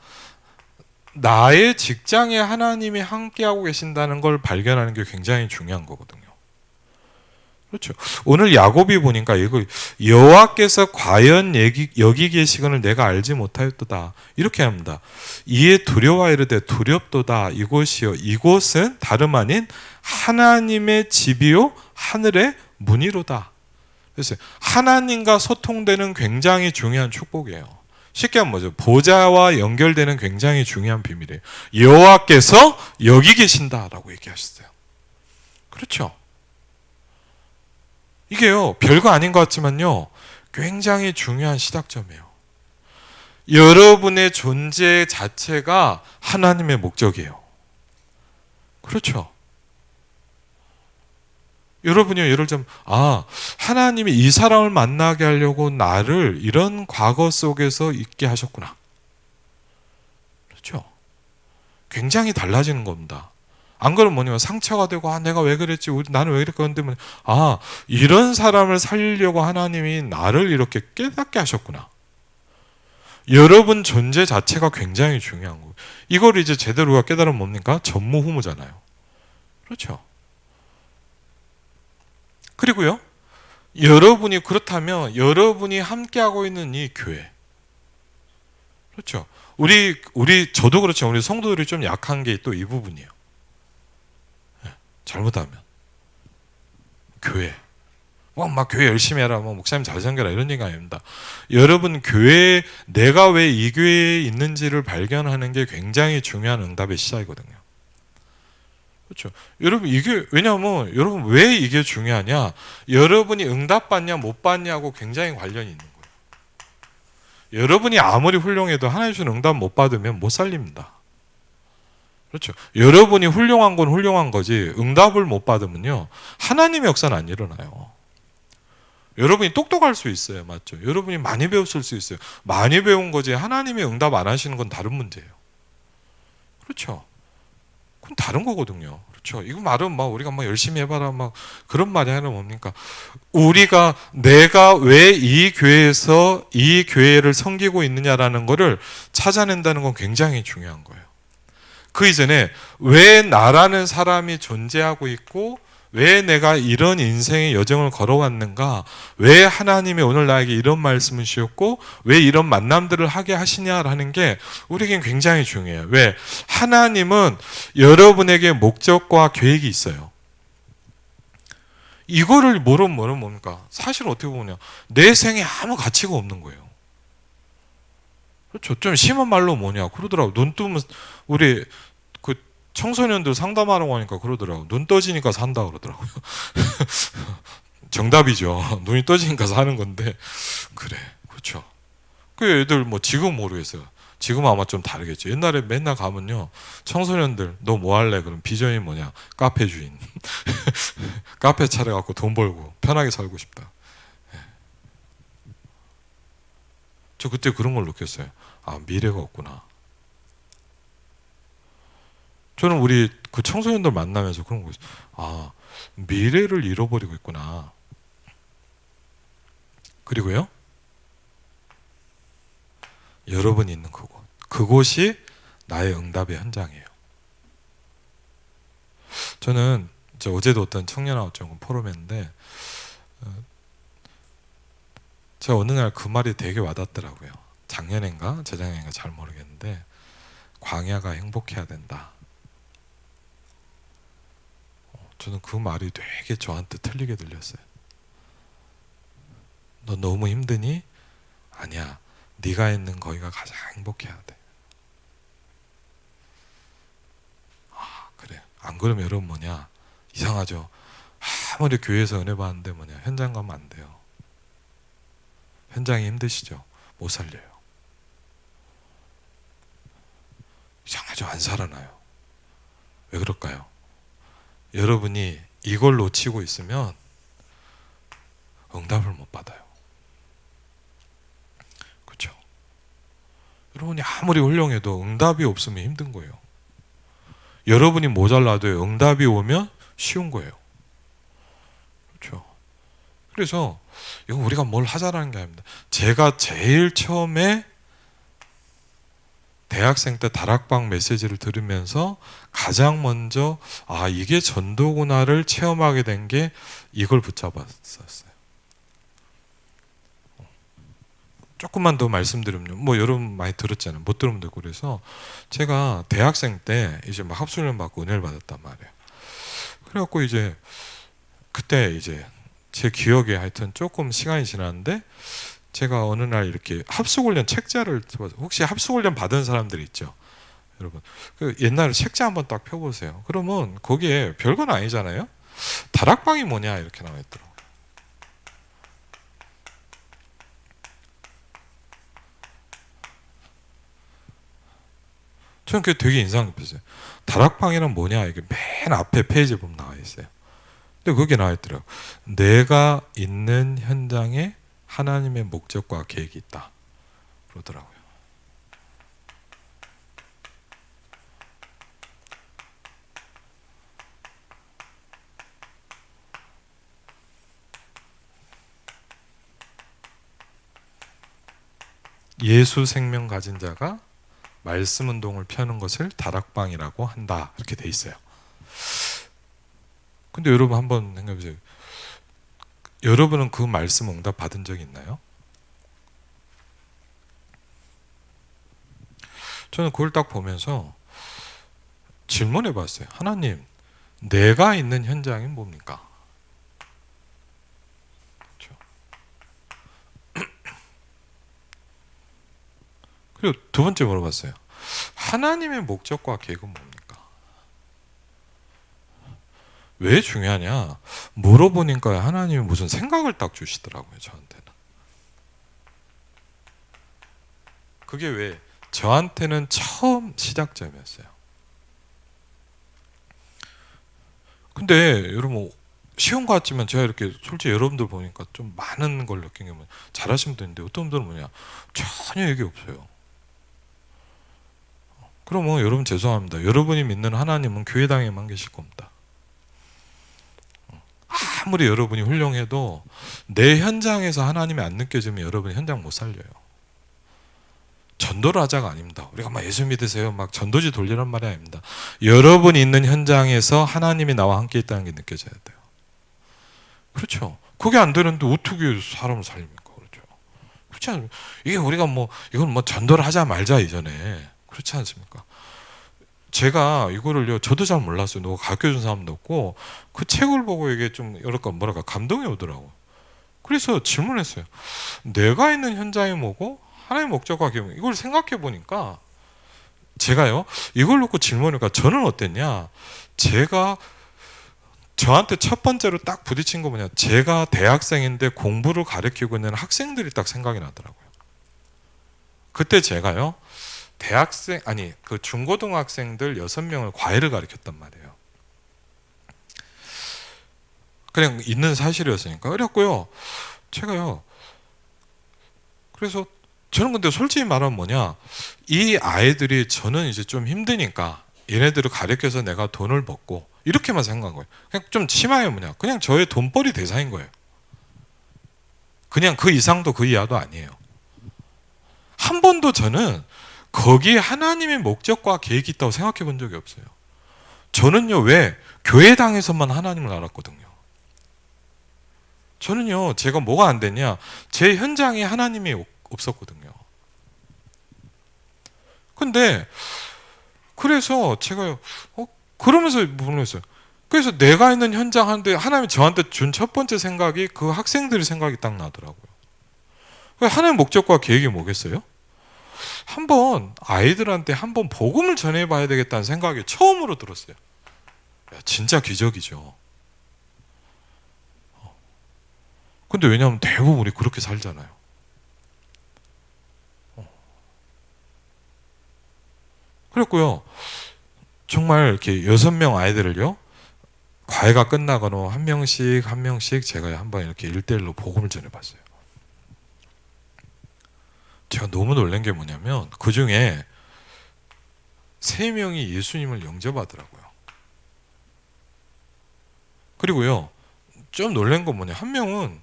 A: 나의 직장에 하나님이 함께하고 계신다는 걸 발견하는 게 굉장히 중요한 거거든요. 그렇죠. 오늘 야곱이 보니까 이거 여호와께서 과연 여기 계시거늘 내가 알지 못하였도다 이렇게 합니다. 이에 두려워 이르되 두렵도다 이곳이요 이곳은 다름 아닌 하나님의 집이요 하늘의 문이로다. 그래서 하나님과 소통되는 굉장히 중요한 축복이에요. 쉽게 하면 뭐죠? 보좌와 연결되는 굉장히 중요한 비밀이에요. 여호와께서 여기 계신다라고 얘기하셨어요. 그렇죠? 이게요, 별거 아닌 것 같지만요, 굉장히 중요한 시작점이에요. 여러분의 존재 자체가 하나님의 목적이에요. 그렇죠? 여러분이 예를 들면, 하나님이 이 사람을 만나게 하려고 나를 이런 과거 속에서 있게 하셨구나. 그렇죠? 굉장히 달라지는 겁니다. 안 그러면 뭐냐면 상처가 되고, 내가 왜 그랬지, 나는 왜 그랬까 근데 이런 사람을 살리려고 하나님이 나를 이렇게 깨닫게 하셨구나. 여러분 존재 자체가 굉장히 중요한 거예요. 이걸 이제 제대로 깨달으면 뭡니까? 전무후무잖아요. 그렇죠? 그리고요, 여러분이 그렇다면 여러분이 함께하고 있는 이 교회, 그렇죠? 저도 그렇죠. 우리 성도들이 좀 약한 게 또 이 부분이에요. 잘못하면 교회, 막 교회 열심히 해라, 목사님 잘 섬겨라 이런 얘기 아닙니다. 여러분 교회, 내가 왜 이 교회에 있는지를 발견하는 게 굉장히 중요한 응답의 시작이거든요. 그렇죠. 여러분 이게 왜냐하면 여러분 왜 이게 중요하냐? 여러분이 응답받냐 못 받냐하고 굉장히 관련이 있는 거예요. 여러분이 아무리 훌륭해도 하나님 주는 응답 못 받으면 못 살립니다. 그렇죠. 여러분이 훌륭한 건 훌륭한 거지 응답을 못 받으면요, 하나님의 역사는 안 일어나요. 여러분이 똑똑할 수 있어요. 맞죠? 여러분이 많이 배웠을 수 있어요. 많이 배운 거지 하나님의 응답 안 하시는 건 다른 문제예요. 그렇죠. 그건 다른 거거든요. 그렇죠. 이거 말은 우리가 열심히 해봐라 그런 말이 아니라 뭡니까? 내가 왜 이 교회에서 이 교회를 섬기고 있느냐라는 거를 찾아낸다는 건 굉장히 중요한 거예요. 그 이전에 왜 나라는 사람이 존재하고 있고 왜 내가 이런 인생의 여정을 걸어왔는가, 왜 하나님이 오늘 나에게 이런 말씀을 주셨고 왜 이런 만남들을 하게 하시냐라는 게 우리에겐 굉장히 중요해요. 왜? 하나님은 여러분에게 목적과 계획이 있어요. 이거를 모르면 뭡니까? 사실 어떻게 보면 내 생에 아무 가치가 없는 거예요. 그렇죠. 좀 심한 말로 그러더라고. 눈 뜨면 우리 청소년들 상담하라고 하니까 그러더라고. 눈 떠지니까 산다 그러더라고요. 정답이죠. 눈이 떠지니까 사는 건데. 그래. 그렇죠. 그 애들 지금 모르겠어요. 지금 아마 좀 다르겠죠. 옛날에 맨날 가면요, 청소년들 너 뭐 할래? 그럼 비전이 뭐냐? 카페 주인. 카페 차려갖고 돈 벌고 편하게 살고 싶다. 저 그때 그런 걸 느꼈어요. 미래가 없구나. 저는 우리 청소년들 만나면서 그런 거 있어요. 미래를 잃어버리고 있구나. 그리고요, 여러분이 있는 그곳이 나의 응답의 현장이에요. 저는 어제도 어떤 청년아웃 포럼했는데 제가 어느 날 그 말이 되게 와닿더라고요. 작년인가 재작년인가 잘 모르겠는데, 광야가 행복해야 된다. 저는 그 말이 되게 저한테 틀리게 들렸어요. 너 너무 힘드니? 아니야. 네가 있는 거기가 가장 행복해야 돼. 그래. 안 그러면 여러분 이상하죠. 아무리 교회에서 은혜 받는데 현장 가면 안 돼요. 현장이 힘드시죠? 못 살려요. 이상하죠? 안 살아나요. 왜 그럴까요? 여러분이 이걸 놓치고 있으면 응답을 못 받아요. 그렇죠? 여러분이 아무리 훌륭해도 응답이 없으면 힘든 거예요. 여러분이 모자라도 응답이 오면 쉬운 거예요. 그렇죠? 그래서 이거 우리가 뭘 하자라는 게 아닙니다. 제가 제일 처음에 대학생 때 다락방 메시지를 들으면서 가장 먼저 이게 전도구나를 체험하게 된 게 이걸 붙잡았었어요. 조금만 더 말씀드리면 여러분 많이 들었잖아요. 못 들으면 되고. 그래서 제가 대학생 때 이제 합수련 받고 은혜를 받았단 말이에요. 그래갖고 그때 제 기억에 하여튼 조금 시간이 지났는데 제가 어느 날 이렇게 합숙훈련 책자를 혹시 합숙훈련 받은 사람들 있죠? 여러분 그 옛날에 책자 한번 딱 펴보세요. 그러면 거기에 별건 아니잖아요. 다락방이 뭐냐 이렇게 나와 있더라고요. 저는 그게 되게 인상 깊었어요. 다락방이란 뭐냐 이게 맨 앞에 페이지에 보면 나와 있어요. 근데 거기에 나와 있더라고요. 내가 있는 현장에 하나님의 목적과 계획이 있다 그러더라고요. 예수 생명 가진 자가 말씀 운동을 펴는 것을 다락방이라고 한다 이렇게 돼 있어요. 근데 여러분 한번 생각해 보세요. 여러분은 그 말씀 응답 받은 적 있나요? 저는 그걸 딱 보면서 질문해 봤어요. 하나님, 내가 있는 현장이 뭡니까? 그렇죠. 그리고 두 번째 물어봤어요. 하나님의 목적과 계획은 뭡니까? 왜 중요하냐? 물어보니까 하나님이 무슨 생각을 딱 주시더라고요, 저한테는. 그게 왜 저한테는 처음 시작점이었어요. 근데 여러분 쉬운 것 같지만 제가 이렇게 솔직히 여러분들 보니까 좀 많은 걸 느낀 게 뭐냐, 잘하시는 분인데 어떤 분들은 뭐냐 전혀 얘기 없어요. 그러면 여러분 죄송합니다. 여러분이 믿는 하나님은 교회당에만 계실 겁니다. 아무리 여러분이 훌륭해도 내 현장에서 하나님이 안 느껴지면 여러분이 현장 못 살려요. 전도를 하자가 아닙니다. 우리가 막 예수 믿으세요 막 전도지 돌리란 말이 아닙니다. 여러분이 있는 현장에서 하나님이 나와 함께 있다는 게 느껴져야 돼요. 그렇죠. 그게 안 되는데 어떻게 사람을 살립니까? 그렇죠. 그렇지 않습니까? 이게 우리가 뭐 이건 뭐 전도를 하자 말자 이전에 그렇지 않습니까? 제가 이거를요 저도 잘 몰랐어요. 누가 가르쳐 준 사람도 없고 그 책을 보고 이게 좀 뭐랄까 감동이 오더라고요. 그래서 질문했어요. 내가 있는 현장이 뭐고 하나님의 목적과 계획 이걸 생각해 보니까 제가요 이걸 놓고 질문하니까 저는 어땠냐? 제가 저한테 첫 번째로 딱 부딪힌 거 뭐냐? 제가 대학생인데 공부를 가르치고 있는 학생들이 딱 생각이 나더라고요. 그때 제가요 대학생 아니 그 중고등학생들 6명을 과외를 가르쳤단 말이에요. 그냥 있는 사실이었으니까. 그랬고요. 제가요. 그래서 저는 근데 솔직히 말하면 뭐냐 이 아이들이 저는 이제 좀 힘드니까 얘네들을 가르쳐서 내가 돈을 벌고 이렇게만 생각한 거예요. 그냥 좀 심하게 뭐냐 그냥 저의 돈벌이 대상인 거예요. 그냥 그 이상도 그 이하도 아니에요. 한 번도 저는 거기에 하나님의 목적과 계획이 있다고 생각해 본 적이 없어요. 저는요 왜 교회당에서만 하나님을 알았거든요. 저는요 제가 뭐가 안 됐냐 제 현장에 하나님이 없었거든요. 근데 그래서 제가 그러면서 모르겠어요. 그래서 내가 있는 현장 하는데 하나님이 저한테 준 첫 번째 생각이 그 학생들의 생각이 딱 나더라고요. 하나님의 목적과 계획이 뭐겠어요? 한번 아이들한테 한번 복음을 전해봐야 되겠다는 생각이 처음으로 들었어요. 야, 진짜 기적이죠. 근데 왜냐하면 대부분 우리 그렇게 살잖아요. 그랬고요. 정말 이렇게 6명 아이들을요. 과외가 끝나거나 한 명씩 제가 한번 이렇게 1대1로 복음을 전해봤어요. 제가 너무 놀란 게 뭐냐면 그 중에 3명이 예수님을 영접하더라고요. 그리고요. 좀 놀란 건 뭐냐 한 명은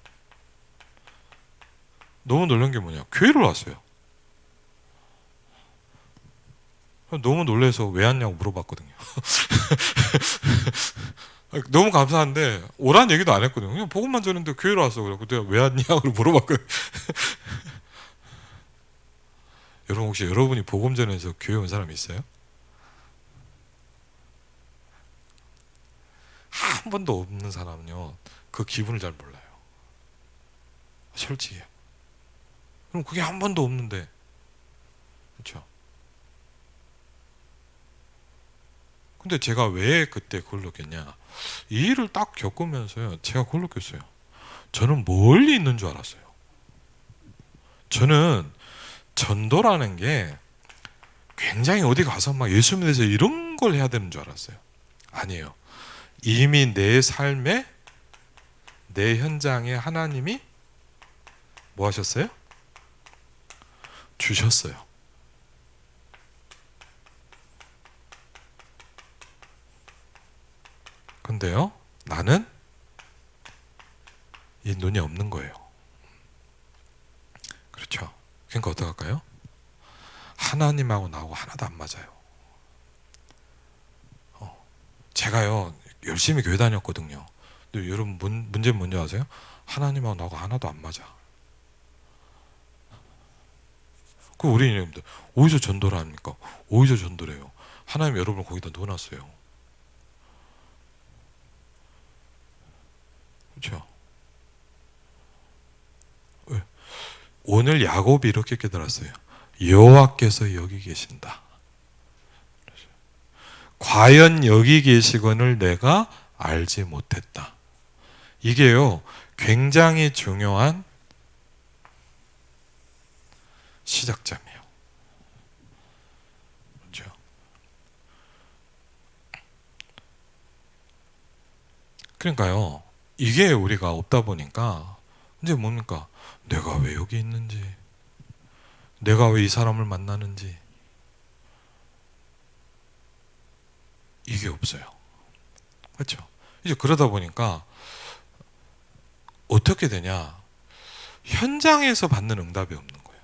A: 너무 놀란 게 뭐냐 교회를 왔어요. 너무 놀라서 왜 왔냐고 물어봤거든요. 너무 감사한데 오란 얘기도 안 했거든요. 그냥 복음만 전했는데 교회로 왔어. 그래서 내가 왜 왔냐고 물어봤거든요. 여러분 혹시 여러분이 복음 전해서 교회 온 사람 있어요? 한 번도 없는 사람은요 그 기분을 잘 몰라요. 솔직히 그럼 그게 한 번도 없는데, 그렇죠? 근데 제가 왜 그때 그걸 느꼈냐? 이 일을 딱 겪으면서요, 제가 그걸 느꼈어요. 저는 멀리 있는 줄 알았어요. 저는 전도라는 게 굉장히 어디 가서 막 예수 믿어서 이런 걸 해야 되는 줄 알았어요. 아니에요. 이미 내 삶에, 내 현장에 하나님이 뭐 하셨어요? 주셨어요. 근데요, 나는 이 눈이 없는 거예요. 그렇죠? 그러니까 어떡할까요? 하나님하고 나하고 하나도 안 맞아요. 제가요, 열심히 교회 다녔거든요. 근데 여러분, 문제는 뭔지 아세요? 하나님하고 나하고 하나도 안 맞아. 그 우리 여러분들, 어디서 전도를 합니까? 어디서 전도를 해요? 하나님 여러분을 거기다 넣어놨어요. 그렇죠? 오늘 야곱이 이렇게 깨달았어요. 여호와께서 여기 계신다. 과연 여기 계시거늘 내가 알지 못했다. 이게요, 굉장히 중요한 시작점이에요. 그렇죠? 그러니까요, 이게 우리가 없다 보니까 이제 뭡니까? 내가 왜 여기 있는지, 내가 왜 이 사람을 만나는지, 이게 없어요. 그렇죠? 이제 그러다 보니까 어떻게 되냐? 현장에서 받는 응답이 없는 거예요.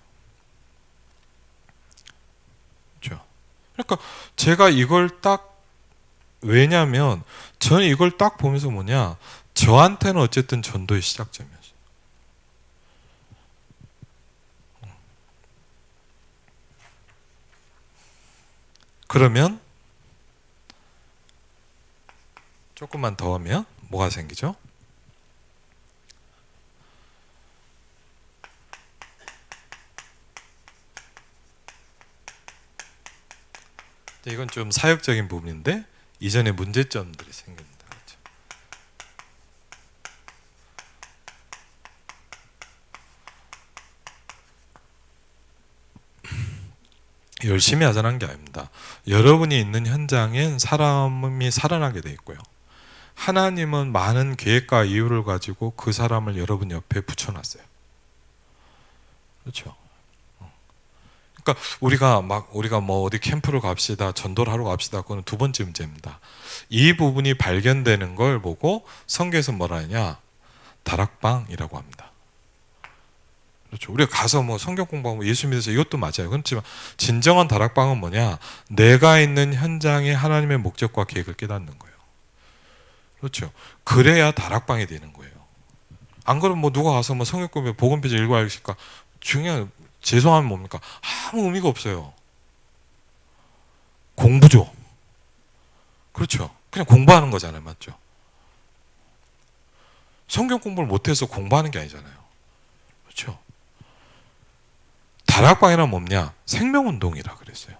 A: 그렇죠? 그러니까 제가 이걸 딱, 왜냐면 저는 이걸 딱 보면서 뭐냐, 저한테는 어쨌든 전도의 시작점이었어요. 그러면 조금만 더 하면 뭐가 생기죠? 이건 좀 사역적인 부분인데 이전에 문제점들이 생깁니다. 그렇죠? 열심히 하자는 게 아닙니다. 여러분이 있는 현장엔 사람이 살아나게 돼 있고요. 하나님은 많은 계획과 이유를 가지고 그 사람을 여러분 옆에 붙여놨어요. 그렇죠? 그러니까 우리가 뭐 어디 캠프를 갑시다, 전도를 하러 갑시다, 그거는 두 번째 문제입니다. 이 부분이 발견되는 걸 보고 성경에서 뭐라 하냐, 다락방이라고 합니다. 그렇죠. 우리가 가서 뭐 성경 공부하고 예수 믿어서 이것도 맞아요. 그렇지만 진정한 다락방은 뭐냐, 내가 있는 현장에 하나님의 목적과 계획을 깨닫는 거예요. 그렇죠. 그래야 다락방이 되는 거예요. 안 그러면 뭐 누가 가서 뭐 성경 공부 복음 페이지 읽고 알겠을까? 중요한, 죄송하면 뭡니까? 아무 의미가 없어요. 공부죠. 그렇죠. 그냥 공부하는 거잖아요. 맞죠? 성경 공부를 못해서 공부하는 게 아니잖아요. 그렇죠. 다락방이란 뭐냐? 생명운동이라 그랬어요.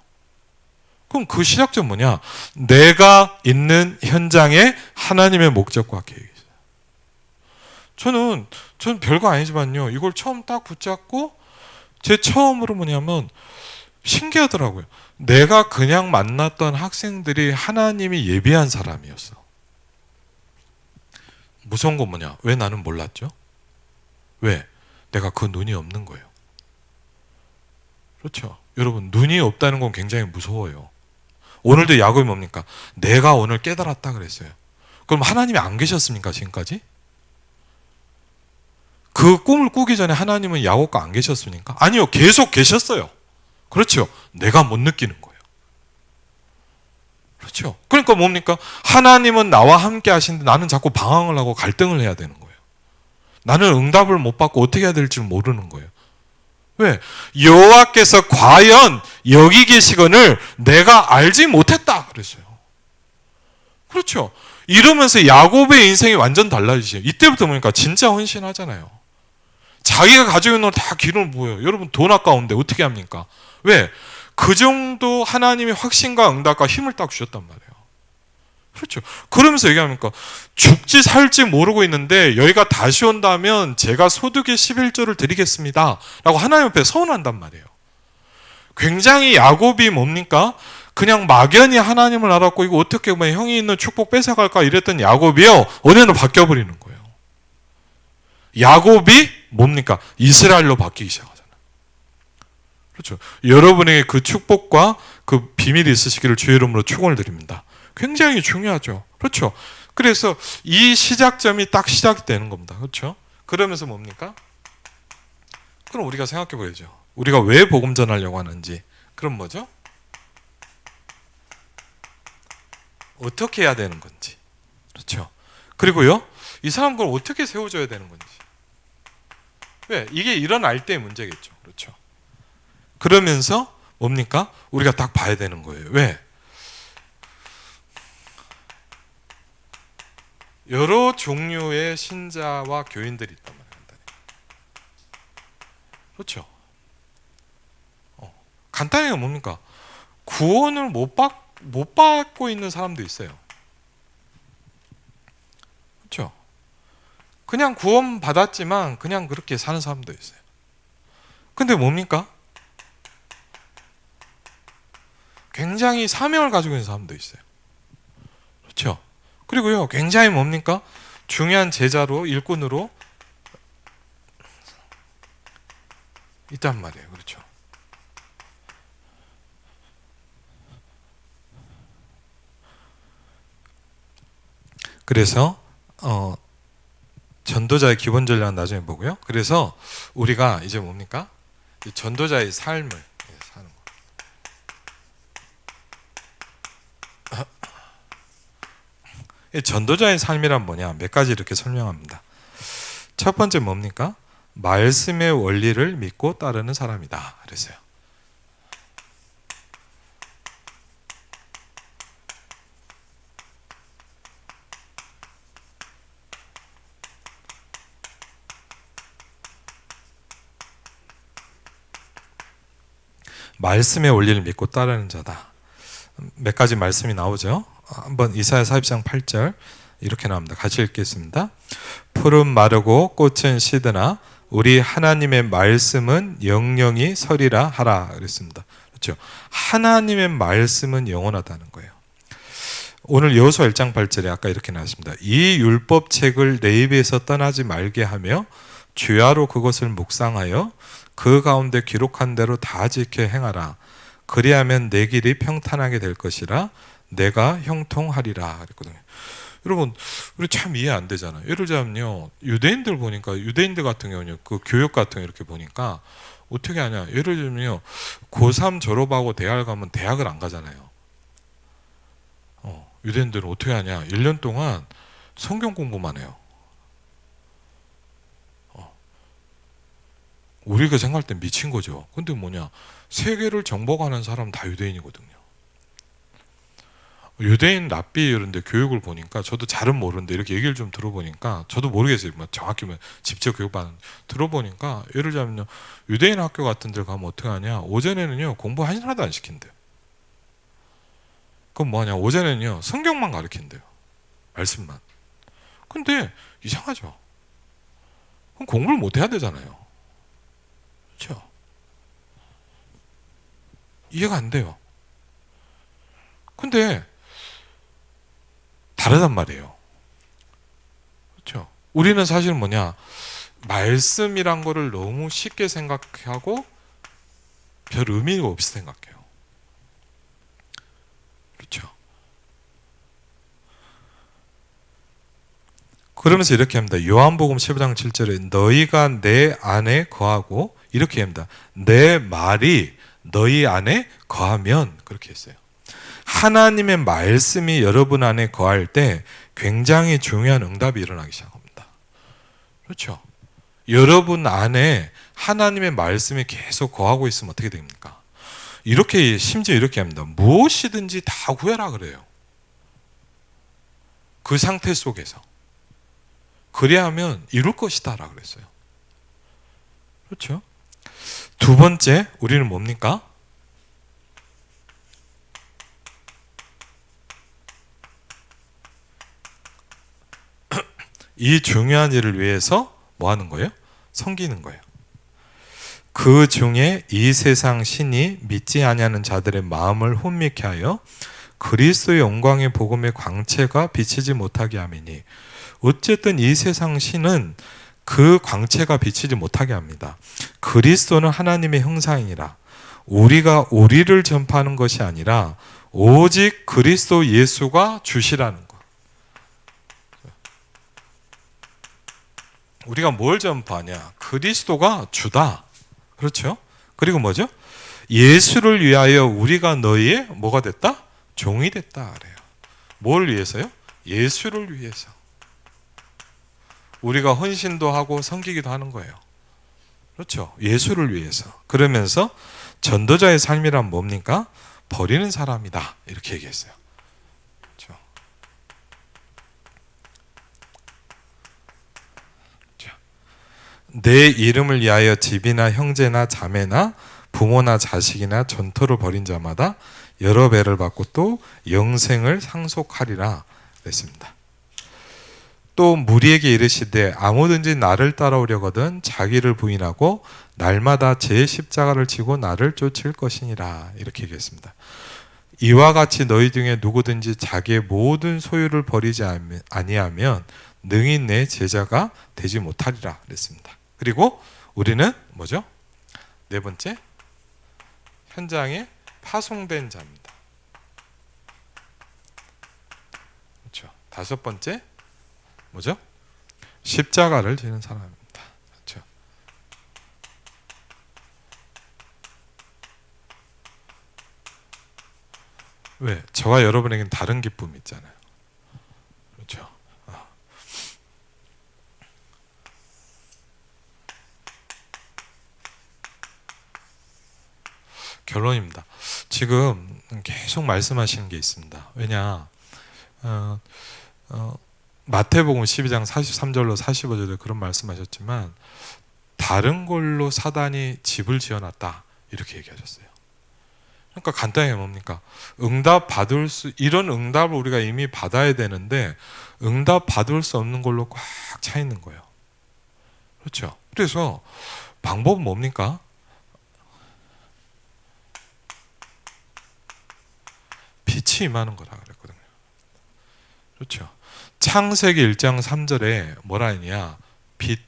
A: 그럼 그 시작점 뭐냐? 내가 있는 현장에 하나님의 목적과 계획이 있어요. 저는 별거 아니지만요, 이걸 처음 딱 붙잡고 제 처음으로 뭐냐면 신기하더라고요. 내가 그냥 만났던 학생들이 하나님이 예비한 사람이었어. 무서운 건 뭐냐? 왜 나는 몰랐죠? 왜? 내가 그 눈이 없는 거예요. 그렇죠. 여러분, 눈이 없다는 건 굉장히 무서워요. 오늘도 야곱이 뭡니까? 내가 오늘 깨달았다 그랬어요. 그럼 하나님이 안 계셨습니까, 지금까지? 그 꿈을 꾸기 전에 하나님은 야곱과 안 계셨습니까? 아니요, 계속 계셨어요. 그렇죠. 내가 못 느끼는 거예요. 그렇죠. 그러니까 뭡니까? 하나님은 나와 함께 하시는데 나는 자꾸 방황을 하고 갈등을 해야 되는 거예요. 나는 응답을 못 받고 어떻게 해야 될지 모르는 거예요. 왜? 여호와께서 과연 여기 계시거늘 내가 알지 못했다 그랬어요. 그렇죠. 이러면서 야곱의 인생이 완전 달라지죠. 이때부터 보니까 진짜 헌신하잖아요. 자기가 가지고 있는 걸 다 기름을 부어요. 여러분 돈 아까운데 어떻게 합니까? 왜? 그 정도 하나님의 확신과 응답과 힘을 딱 주셨단 말이에요. 그렇죠. 그러면서 얘기합니까? 죽지 살지 모르고 있는데 여기가 다시 온다면 제가 소득의 11조를 드리겠습니다 라고 하나님 앞에 서원한단 말이에요. 굉장히 야곱이 뭡니까? 그냥 막연히 하나님을 알았고 이거 어떻게 보면 형이 있는 축복 뺏어갈까 이랬던 야곱이요, 어느 날 바뀌어버리는 거예요. 야곱이 뭡니까? 이스라엘로 바뀌기 시작하잖아요. 그렇죠. 여러분에게 그 축복과 그 비밀이 있으시기를 주의 이름으로 축원을 드립니다. 굉장히 중요하죠. 그렇죠. 그래서 이 시작점이 딱 시작이 되는 겁니다. 그렇죠. 그러면서 뭡니까? 그럼 우리가 생각해 보야죠. 우리가 왜 복음 전하려고 하는지. 그럼 뭐죠? 어떻게 해야 되는 건지. 그렇죠. 그리고요, 이 사람 걸 어떻게 세워줘야 되는 건지. 왜? 이게 일어날 때의 문제겠죠. 그렇죠. 그러면서 뭡니까? 우리가 딱 봐야 되는 거예요. 왜? 여러 종류의 신자와 교인들이 있단 말이에요. 그렇죠. 간단히 뭡니까? 구원을 못 받고 있는 사람도 있어요. 그렇죠. 그냥 구원 받았지만 그냥 그렇게 사는 사람도 있어요. 근데 뭡니까? 굉장히 사명을 가지고 있는 사람도 있어요. 그렇죠. 그리고요, 굉장히 뭡니까? 중요한 제자로, 일꾼으로 있단 말이에요. 그렇죠. 그래서 전도자의 기본 전략은 나중에 보고요. 그래서 우리가 이제 뭡니까? 이 전도자의 삶을 사는 거. 이 전도자의 삶이란 뭐냐? 몇 가지 이렇게 설명합니다. 첫 번째 뭡니까? 말씀의 원리를 믿고 따르는 사람이다. 그랬어요. 말씀의 원리를 믿고 따르는 자다. 몇 가지 말씀이 나오죠. 한번 이사야 40장 8절 이렇게 나옵니다. 같이 읽겠습니다. 푸른 마르고 꽃은 시드나 우리 하나님의 말씀은 영영이 서리라 하라 그랬습니다. 그렇죠. 하나님의 말씀은 영원하다는 거예요. 오늘 여호수아 1장 8절에 아까 이렇게 나왔습니다. 이 율법책을 내 입에서 떠나지 말게 하며 주야로 그것을 묵상하여 그 가운데 기록한 대로 다 지켜 행하라. 그리하면 내 길이 평탄하게 될 것이라 내가 형통하리라 그랬거든요. 여러분, 우리 참 이해 안 되잖아요. 예를 들자면요, 유대인들 보니까, 유대인들 같은 경우는 그 교육 같은 거 이렇게 보니까 어떻게 하냐. 예를 들면요, 고3 졸업하고 대학을 가면 대학을 안 가잖아요. 유대인들은 어떻게 하냐. 1년 동안 성경 공부만 해요. 우리가 생각할 땐 미친 거죠. 근데 뭐냐, 세계를 정복하는 사람은 다 유대인이거든요. 유대인 랍비 이런데 교육을 보니까, 저도 잘은 모르는데 이렇게 얘기를 좀 들어보니까, 저도 모르겠어요. 뭐 정확히 직접 교육받는 들어보니까, 예를 들자면요, 유대인 학교 같은 데 가면 어떻게 하냐, 오전에는요 공부 하나도 안 시킨대요. 그럼 뭐하냐, 오전에는요 성경만 가르친대요. 말씀만. 근데 이상하죠. 그럼 공부를 못 해야 되잖아요. 그렇죠? 이해가 안 돼요. 근데 다르단 말이에요. 그렇죠? 우리는 사실 뭐냐, 말씀이란 거를 너무 쉽게 생각하고 별 의미가 없이 생각해요. 그렇죠? 그러면서 이렇게 합니다. 요한복음 15장 7절에 너희가 내 안에 거하고, 이렇게 합니다. 내 말이 너희 안에 거하면, 그렇게 했어요. 하나님의 말씀이 여러분 안에 거할 때 굉장히 중요한 응답이 일어나기 시작합니다. 그렇죠? 여러분 안에 하나님의 말씀이 계속 거하고 있으면 어떻게 됩니까? 이렇게, 심지어 이렇게 합니다. 무엇이든지 다 구해라 그래요. 그 상태 속에서. 그래야하면 이룰 것이다 라고 그랬어요. 그렇죠? 두 번째, 우리는 뭡니까? 이 중요한 일을 위해서 뭐 하는 거예요? 섬기는 거예요. 그 중에 이 세상 신이 믿지 아니하는 자들의 마음을 혼미케 하여 그리스도의 영광의 복음의 광채가 비치지 못하게 하미니, 어쨌든 이 세상 신은 그 광채가 비치지 못하게 합니다. 그리스도는 하나님의 형상이라 우리가 우리를 전파하는 것이 아니라 오직 그리스도 예수가 주시라는 것. 우리가 뭘 전파하냐? 그리스도가 주다. 그렇죠? 그리고 뭐죠? 예수를 위하여 우리가 너희의 뭐가 됐다? 종이 됐다 그래요. 뭘 위해서요? 예수를 위해서. 우리가 헌신도 하고 섬기기도 하는 거예요. 그렇죠? 예수를 위해서. 그러면서 전도자의 삶이란 뭡니까? 버리는 사람이다. 이렇게 얘기했어요. 그렇죠? 내 이름을 위하여 집이나 형제나 자매나 부모나 자식이나 전토를 벌인 자마다 여러 배를 받고 또 영생을 상속하리라 그랬습니다. 또 무리에게 이르시되 아무든지 나를 따라오려거든 자기를 부인하고 날마다 제 십자가를 지고 나를 쫓을 것이니라 이렇게 얘기했습니다. 이와 같이 너희 중에 누구든지 자기의 모든 소유를 버리지 아니하면 능히 내 제자가 되지 못하리라 그랬습니다. 그리고 우리는 뭐죠? 네 번째, 현장에 파송된 자입니다. 그렇죠. 다섯 번째, 뭐죠? 십자가를 지는 사람입니다. 그렇죠. 왜? 저와 여러분에게는 다른 기쁨이 있잖아요. 그렇죠. 결론입니다. 지금 계속 말씀하시는 게 있습니다. 왜냐? 마태복음 12장 43절로 45절에 그런 말씀하셨지만 다른 걸로 사단이 집을 지어놨다 이렇게 얘기하셨어요. 그러니까 간단히 뭡니까? 이런 응답을 우리가 이미 받아야 되는데 응답 받을 수 없는 걸로 꽉 차 있는 거예요. 그렇죠? 그래서 방법은 뭡니까? 빛이 임하는 거라 그랬거든요. 그렇죠? 창세기 1장 3절에 뭐라 했냐? 빛을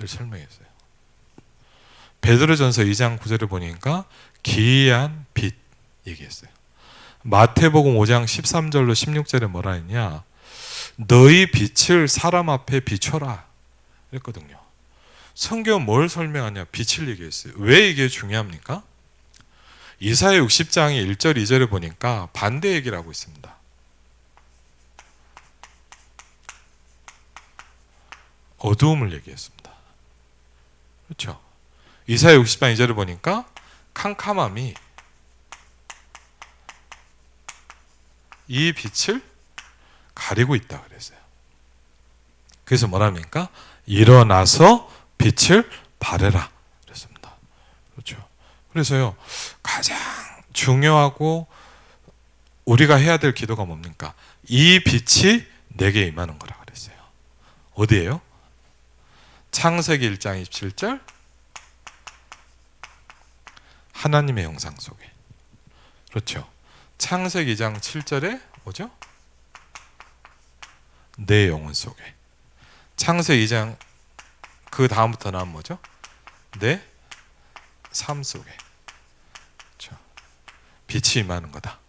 A: 설명했어요. 베드로전서 2장 9절에 보니까 기이한 빛 얘기했어요. 마태복음 5장 13절로 16절에 뭐라 했냐? 너희 빛을 사람 앞에 비춰라 그랬거든요. 성경은 뭘 설명하냐? 빛을 얘기했어요. 왜 이게 중요합니까? 이사야 60장의 1절 2절에 보니까 반대 얘기를 하고 있습니다. 어두움을 얘기했습니다. 그렇죠? 이사야 60장 2절을 보니까 캄캄함이 이 빛을 가리고 있다 그랬어요. 그래서 뭐랍니까? 일어나서 빛을 발해라 그랬습니다. 그렇죠? 그래서요, 가장 중요하고 우리가 해야 될 기도가 뭡니까? 이 빛이 내게 임하는 거라 그랬어요. 어디예요? 창세기 1장 27절 하나님의 형상 속에. 그렇죠. 창세기 2장 7절에 뭐죠? 내 영혼 속에. 창세기 2장 그 다음부터는 뭐죠? 내 삶 속에. 그렇죠. 빛이 임하는 거다.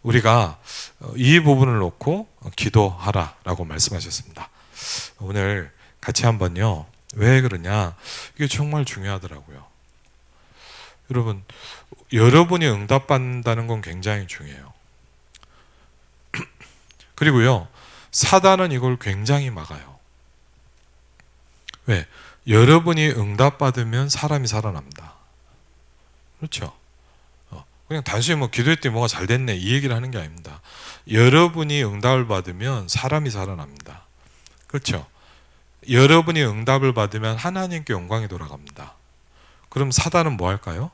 A: 우리가 이 부분을 놓고 기도하라라고 말씀하셨습니다. 오늘 같이 한번요. 왜 그러냐? 이게 정말 중요하더라고요. 여러분, 여러분이 응답받는다는 건 굉장히 중요해요. 그리고요, 사단은 이걸 굉장히 막아요. 왜? 여러분이 응답받으면 사람이 살아납니다. 그렇죠? 그냥 단순히 뭐 기도했더니 뭐가 잘 됐네 이 얘기를 하는 게 아닙니다. 여러분이 응답을 받으면 사람이 살아납니다. 그렇죠? 여러분이 응답을 받으면 하나님께 영광이 돌아갑니다. 그럼 사단은 뭐 할까요?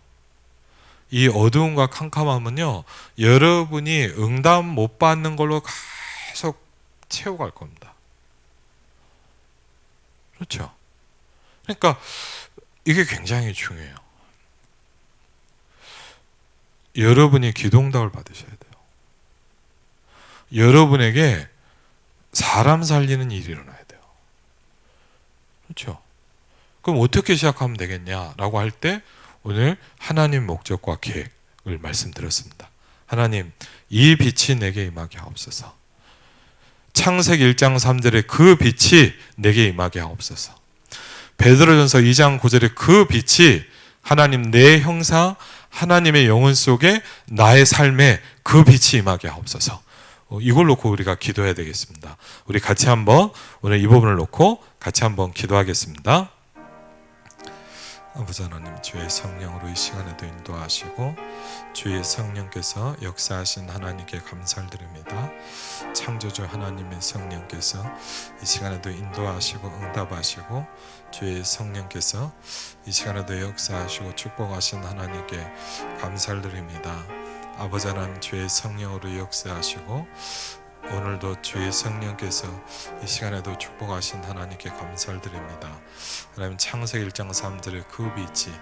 A: 이 어두움과 캄캄함은요, 여러분이 응답 못 받는 걸로 계속 채워갈 겁니다. 그렇죠? 그러니까 이게 굉장히 중요해요. 여러분이 기도응답을 받으셔야 돼요. 여러분에게 사람 살리는 일이 일어나야 돼요. 그렇죠? 그럼 어떻게 시작하면 되겠냐라고 할 때 오늘 하나님 목적과 계획을 말씀드렸습니다. 하나님, 이 빛이 내게 임하게 하옵소서. 창세기 1장 3절에 그 빛이 내게 임하게 하옵소서. 베드로전서 2장 9절에 그 빛이 하나님 내 형상 하나님의 영혼 속에 나의 삶에 그 빛이 임하게 하옵소서. 이걸 놓고 우리가 기도해야 되겠습니다. 우리 같이 한번 오늘 이 부분을 놓고 같이 한번 기도하겠습니다. 아버지 하나님, 주의 성령으로 이 시간에도 인도하시고 주의 성령께서 역사하신 하나님께 감사드립니다. 창조주 하나님의 성령께서 이 시간에도 인도하시고 응답하시고 주의 성령께서 이 시간에도 역사하시고 축복하신 하나님께 감사드립니다. 아버지 하나님, 주의 성령으로 역사하시고 오늘도 주의 성령께서 이 시간에도 축복하신 하나님께 감사드립니다. 하나님, 창세기 1장 3절의 그 빛이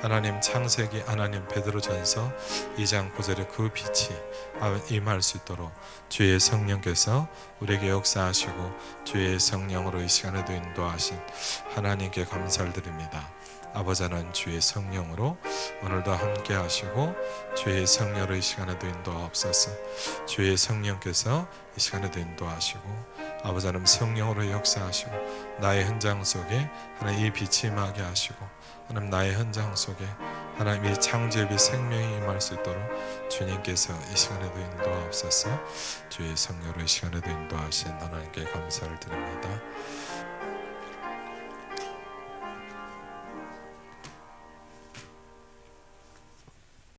A: 하나님, 창세기 하나님 베드로전서 2장 9절의 그 빛이 임할 수 있도록 주의 성령께서 우리에게 역사하시고 주의 성령으로 이 시간에도 인도하신 하나님께 감사드립니다. 아버지 하나님, 주의 성령으로 오늘도 함께 하시고 주의 성령으로 이 시간에도 인도하옵소서. 주의 성령께서 이 시간에도 인도하시고 아버지 하나님, 성령으로 역사하시고 나의 현장 속에 하나님 이 빛이 임하게 하시고 하나님, 나의 현장 속에 하나님 이 창조의 빛 생명이 임할 수 있도록 주님께서 이 시간에도 인도하옵소서. 주의 성령으로 이 시간에도 인도하신 하나님께 감사를 드립니다.